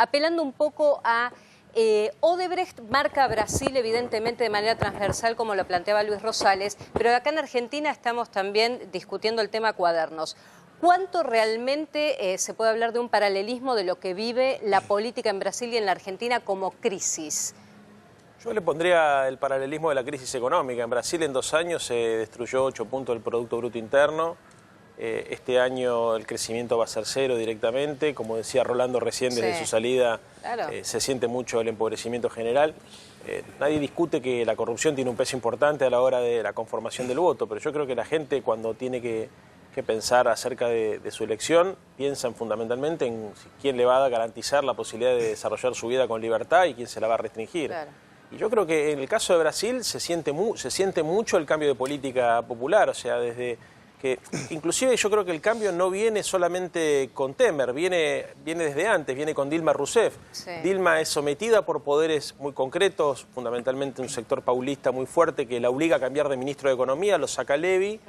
apelando un poco a... Odebrecht marca a Brasil evidentemente de manera transversal como lo planteaba Luis Rosales, pero acá en Argentina estamos también discutiendo el tema cuadernos. ¿Cuánto realmente se puede hablar de un paralelismo de lo que vive la política en Brasil y en la Argentina como crisis? Yo le pondría el paralelismo de la crisis económica. En Brasil en 2 años se destruyó 8 puntos del Producto Bruto Interno. Este año el crecimiento va a ser 0 directamente. Como decía Rolando recién, desde su salida claro. Se siente mucho el empobrecimiento general. Nadie discute que la corrupción tiene un peso importante a la hora de la conformación del voto, pero yo creo que la gente cuando tiene que pensar acerca de su elección, piensan fundamentalmente en quién le va a garantizar la posibilidad de desarrollar su vida con libertad y quién se la va a restringir. Claro. Y yo creo que en el caso de Brasil se siente mucho el cambio de política popular, o sea, desde que inclusive yo creo que el cambio no viene solamente con Temer, viene desde antes, viene con Dilma Rousseff. Sí. Dilma es sometida por poderes muy concretos, fundamentalmente un sector paulista muy fuerte que la obliga a cambiar de ministro de Economía, lo saca Levy,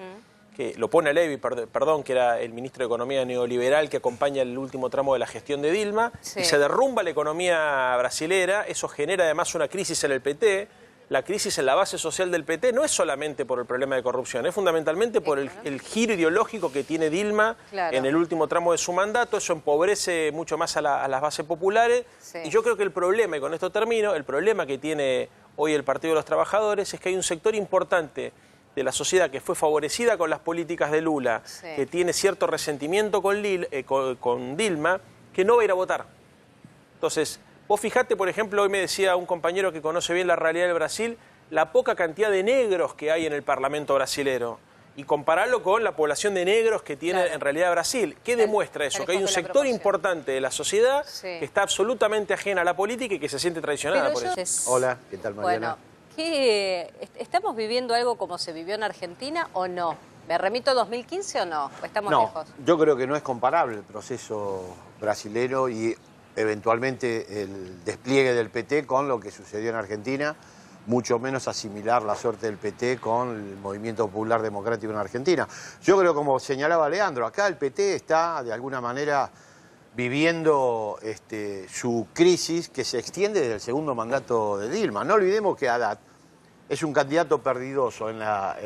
que lo pone a Levy, perdón, que era el ministro de Economía neoliberal que acompaña el último tramo de la gestión de Dilma, y se derrumba la economía brasilera. Eso genera además una crisis en el PT. La crisis en la base social del PT no es solamente por el problema de corrupción, es fundamentalmente por el giro ideológico que tiene Dilma en el último tramo de su mandato. Eso empobrece mucho más a las bases populares. Y yo creo que el problema, y con esto termino, el problema que tiene hoy el Partido de los Trabajadores es que hay un sector importante de la sociedad que fue favorecida con las políticas de Lula, que tiene cierto resentimiento con Dilma, que no va a ir a votar. Entonces, vos fijate, por ejemplo, hoy me decía un compañero que conoce bien la realidad del Brasil, la poca cantidad de negros que hay en el Parlamento brasilero. Y compararlo con la población de negros que tiene en realidad Brasil. ¿Qué demuestra eso? Que hay un sector importante de la sociedad que está absolutamente ajena a la política y que se siente traicionada por eso. Hola, ¿qué tal, Mariana? Bueno, ¿estamos viviendo algo como se vivió en Argentina o no? ¿Me remito a 2015 o no? ¿O estamos lejos? Yo creo que no es comparable el proceso brasilero y eventualmente el despliegue del PT con lo que sucedió en Argentina, mucho menos asimilar la suerte del PT con el Movimiento Popular Democrático en Argentina. Yo creo, como señalaba Leandro, acá el PT está de alguna manera viviendo su crisis que se extiende desde el segundo mandato de Dilma. No olvidemos que Haddad es un candidato perdidoso en la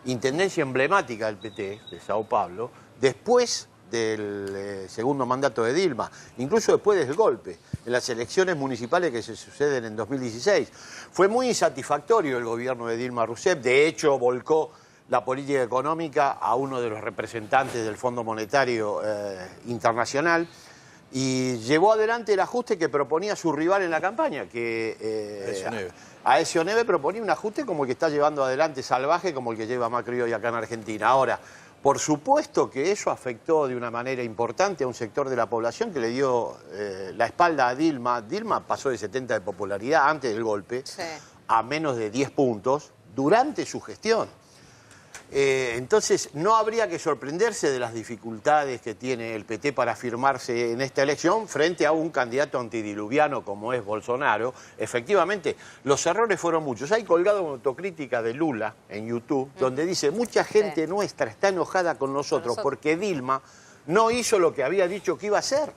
intendencia emblemática del PT de Sao Paulo, después del segundo mandato de Dilma, incluso después del golpe, en las elecciones municipales que se suceden en 2016. Fue muy insatisfactorio el gobierno de Dilma Rousseff, de hecho volcó la política económica a uno de los representantes del Fondo Monetario Internacional y llevó adelante el ajuste que proponía su rival en la campaña, que Aécio Neves proponía un ajuste como el que está llevando adelante salvaje, como el que lleva Macri hoy acá en Argentina. Ahora, por supuesto que eso afectó de una manera importante a un sector de la población que le dio la espalda a Dilma. Dilma pasó de 70 de popularidad antes del golpe a menos de 10 puntos durante su gestión. Entonces, no habría que sorprenderse de las dificultades que tiene el PT para afirmarse en esta elección frente a un candidato antidiluviano como es Bolsonaro. Efectivamente, los errores fueron muchos. Hay colgado una autocrítica de Lula en YouTube, donde dice, mucha gente nuestra está enojada con nosotros porque Dilma no hizo lo que había dicho que iba a hacer.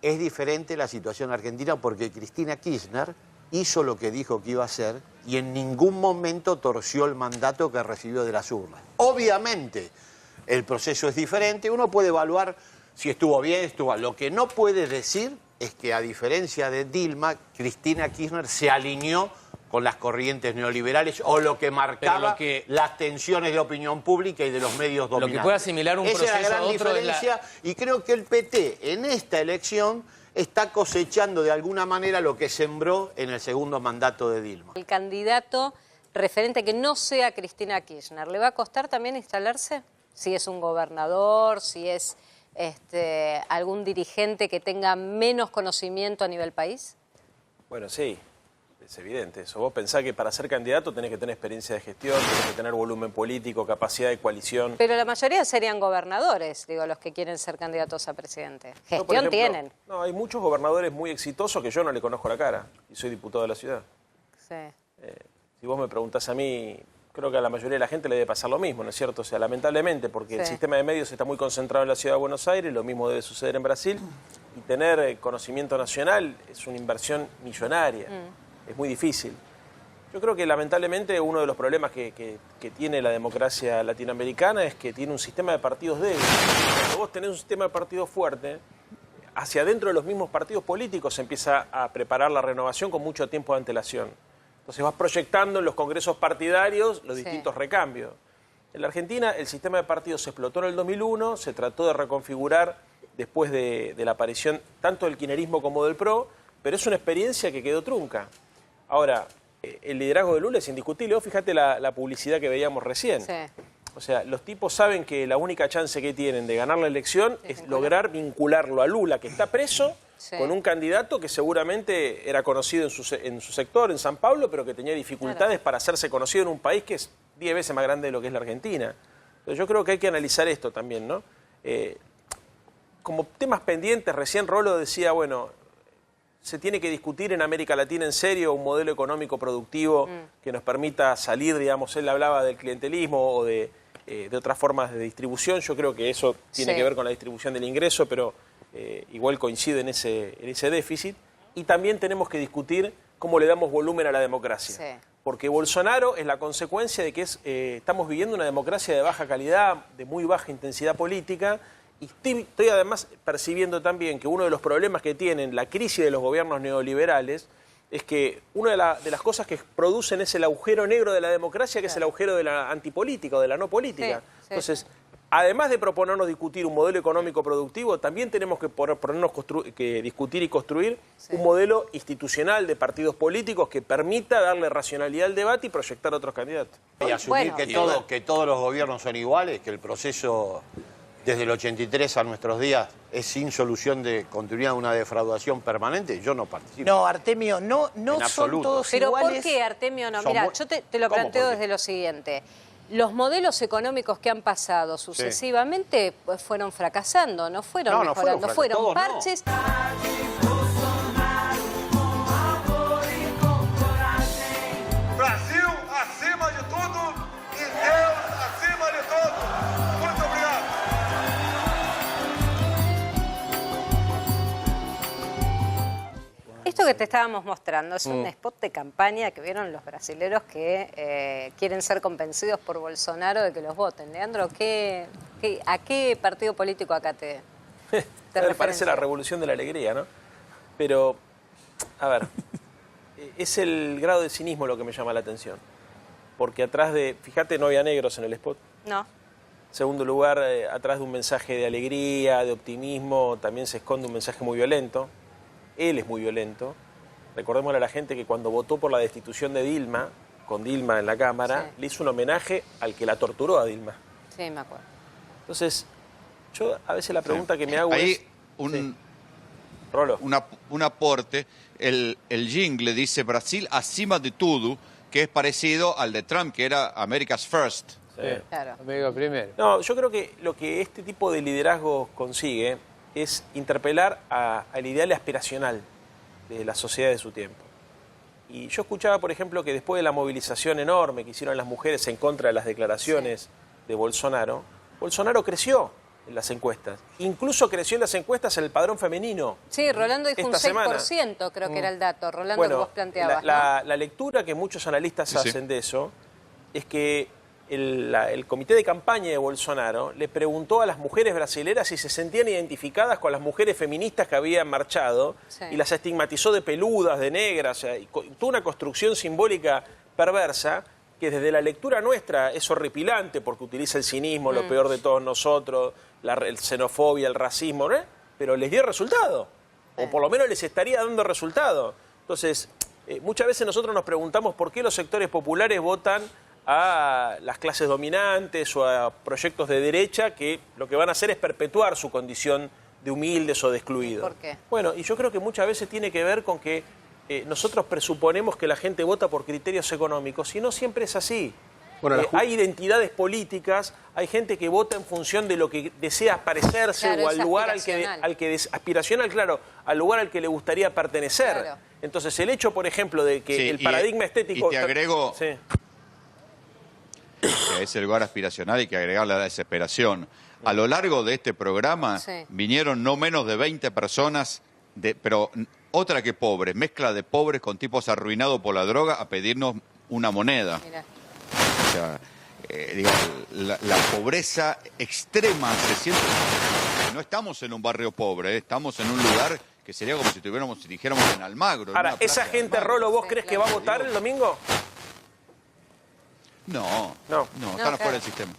Es diferente la situación argentina porque Cristina Kirchner hizo lo que dijo que iba a hacer y en ningún momento torció el mandato que recibió de las urnas. Obviamente, el proceso es diferente, uno puede evaluar si estuvo bien, estuvo mal. Lo que no puede decir es que, a diferencia de Dilma, Cristina Kirchner se alineó con las corrientes neoliberales o lo que marcaba las tensiones de opinión pública y de los medios dominantes. Lo que puede asimilar un proceso Esa es la gran a otro diferencia y creo que el PT en esta elección está cosechando de alguna manera lo que sembró en el segundo mandato de Dilma. El candidato referente que no sea Cristina Kirchner, ¿le va a costar también instalarse? Si es un gobernador, si es algún dirigente que tenga menos conocimiento a nivel país. Bueno, sí, es evidente eso. Vos pensás que para ser candidato tenés que tener experiencia de gestión, tenés que tener volumen político, capacidad de coalición. Pero la mayoría serían gobernadores, digo, los que quieren ser candidatos a presidente. Gestión por ejemplo, tienen. No, hay muchos gobernadores muy exitosos que yo no le conozco la cara y soy diputado de la ciudad. Sí. Si vos me preguntás a mí, creo que a la mayoría de la gente le debe pasar lo mismo, ¿no es cierto? O sea, lamentablemente, porque el sistema de medios está muy concentrado en la ciudad de Buenos Aires, lo mismo debe suceder en Brasil, y tener conocimiento nacional es una inversión millonaria, es muy difícil. Yo creo que lamentablemente uno de los problemas que tiene la democracia latinoamericana es que tiene un sistema de partidos débil. Cuando vos tenés un sistema de partidos fuerte, hacia adentro de los mismos partidos políticos se empieza a preparar la renovación con mucho tiempo de antelación. Entonces vas proyectando en los congresos partidarios los distintos recambios. En la Argentina el sistema de partidos se explotó en el 2001, se trató de reconfigurar después de la aparición tanto del kirchnerismo como del PRO, pero es una experiencia que quedó trunca. Ahora, el liderazgo de Lula es indiscutible. Vos fíjate la publicidad que veíamos recién. Sí. O sea, los tipos saben que la única chance que tienen de ganar la elección es lograr vincularlo a Lula, que está preso, con un candidato que seguramente era conocido en su sector, en San Pablo, pero que tenía dificultades para hacerse conocido en un país que es 10 veces más grande de lo que es la Argentina. Entonces yo creo que hay que analizar esto también, ¿no? Como temas pendientes, recién Rolo decía, bueno, se tiene que discutir en América Latina en serio un modelo económico productivo que nos permita salir, digamos, él hablaba del clientelismo o de otras formas de distribución. Yo creo que eso tiene que ver con la distribución del ingreso, pero igual coincide en ese déficit. Y también tenemos que discutir cómo le damos volumen a la democracia. Sí. Porque Bolsonaro es la consecuencia de que estamos viviendo una democracia de baja calidad, de muy baja intensidad política. Y estoy además percibiendo también que uno de los problemas que tienen la crisis de los gobiernos neoliberales es que una de las cosas que producen es el agujero negro de la democracia, que es el agujero de la antipolítica o de la no política. Entonces, además de proponernos discutir un modelo económico productivo, también tenemos que discutir y construir un modelo institucional de partidos políticos que permita darle racionalidad al debate y proyectar otros candidatos. Y asumir que todos los gobiernos son iguales, que el proceso desde el 83 a nuestros días es sin solución de continuidad, una defraudación permanente, yo no participo. No, Artemio, no son todos iguales. ¿Pero por qué, Artemio? No, mira, yo te lo planteo desde lo siguiente. Los modelos económicos que han pasado sucesivamente fueron fracasando, no fueron mejorando, fueron parches. Brasil acima de todo y Deus acima de todo. Muito obrigado. Esto que te estábamos mostrando es un spot de campaña que vieron los brasileros que quieren ser convencidos por Bolsonaro de que los voten. Leandro, ¿a qué partido político acá te Me parece la revolución de la alegría, ¿no? Pero, a ver, es el grado de cinismo lo que me llama la atención. Porque atrás fíjate, no había negros en el spot. No. En segundo lugar, atrás de un mensaje de alegría, de optimismo, también se esconde un mensaje muy violento. Él es muy violento. Recordémosle a la gente que cuando votó por la destitución de Dilma, con Dilma en la Cámara, le hizo un homenaje al que la torturó a Dilma. Sí, me acuerdo. Entonces, yo a veces la pregunta que me hago es... Rolo. Un aporte, el jingle dice Brasil acima de todo, que es parecido al de Trump, que era America's First. Sí. Claro. Amigo primero. No, yo creo que lo que este tipo de liderazgo consigue es interpelar al ideal aspiracional de la sociedad de su tiempo. Y yo escuchaba, por ejemplo, que después de la movilización enorme que hicieron las mujeres en contra de las declaraciones de Bolsonaro, Bolsonaro creció en las encuestas. Incluso creció en las encuestas en el padrón femenino. Sí, Rolando dijo un 6%, creo que era el dato. Rolando, que vos planteabas, la lectura que muchos analistas hacen de eso es que el comité de campaña de Bolsonaro le preguntó a las mujeres brasileras si se sentían identificadas con las mujeres feministas que habían marchado y las estigmatizó de peludas, de negras, o sea, y tuvo una construcción simbólica perversa que desde la lectura nuestra es horripilante porque utiliza el cinismo, lo peor de todos nosotros, la xenofobia, el racismo, ¿no? Pero les dio resultado, o por lo menos les estaría dando resultado. Entonces, muchas veces nosotros nos preguntamos por qué los sectores populares votan a las clases dominantes o a proyectos de derecha que lo que van a hacer es perpetuar su condición de humildes o de excluidos. ¿Por qué? Bueno, y yo creo que muchas veces tiene que ver con que nosotros presuponemos que la gente vota por criterios económicos y no siempre es así. Bueno, hay identidades políticas, hay gente que vota en función de lo que desea parecerse o al lugar aspiracional, claro, al lugar al que le gustaría pertenecer. Claro. Entonces el hecho, por ejemplo, de que el paradigma estético... Y te agrego... ese lugar aspiracional hay que agregarle la desesperación. A lo largo de este programa vinieron no menos de 20 personas, pero otra que pobres, mezcla de pobres con tipos arruinados por la droga, a pedirnos una moneda. Mirá. O sea, la pobreza extrema se siente. No estamos en un barrio pobre, estamos en un lugar que sería como si dijéramos en Almagro. Ahora, ¿esa gente, Rolo, vos crees que va a votar el domingo? No, están afuera del sistema.